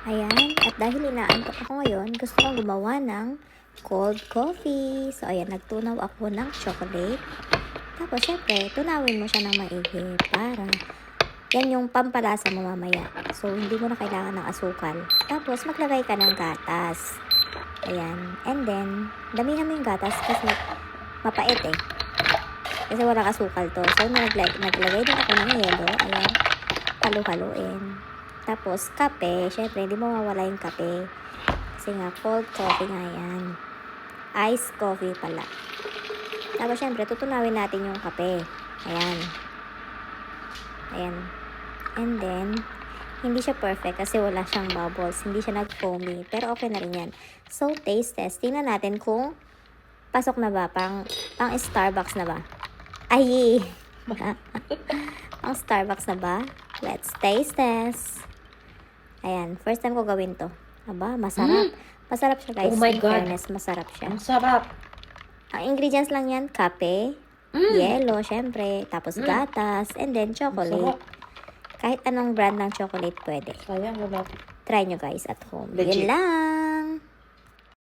Ayan, at dahil inaantok ako ngayon, gusto kong gumawa ng cold coffee. So, ayan, nagtunaw ako ng chocolate. Tapos, syempre, tunawin mo siya ng maigi para yan yung pampalasa mo mamaya. So, hindi mo na kailangan ng asukal. Tapos, maglagay ka ng gatas. Ayan, and then, damihan mo yung gatas kasi mapait eh. Kasi walang asukal to. So, naglagay din ako ng yelo. Ayan, halu-haluin. Tapos, kape. Syempre, hindi mo mawala yung kape. Kasi nga, cold coffee nga yan. Iced coffee pala. Tapos, syempre, tutunawin natin yung kape. Ayan. Ayan. And then, hindi siya perfect kasi wala siyang bubbles. Hindi siya nag-foamy. Pero okay na rin yan. So, taste test. Tingnan natin kung pasok na ba? Pang Starbucks na ba? Ay! Pang Starbucks na ba? Let's taste test. Ayan. First time ko gawin to. Aba, masarap. Masarap siya, guys. Oh my In God. fairness, masarap siya. Ang sarap. Ang ingredients lang yan, kape, yelo, syempre, tapos gatas, and then Ang chocolate. sarap. Kahit anong brand ng chocolate pwede. Sayang, wala. Try nyo guys at home. Legit. Yun lang!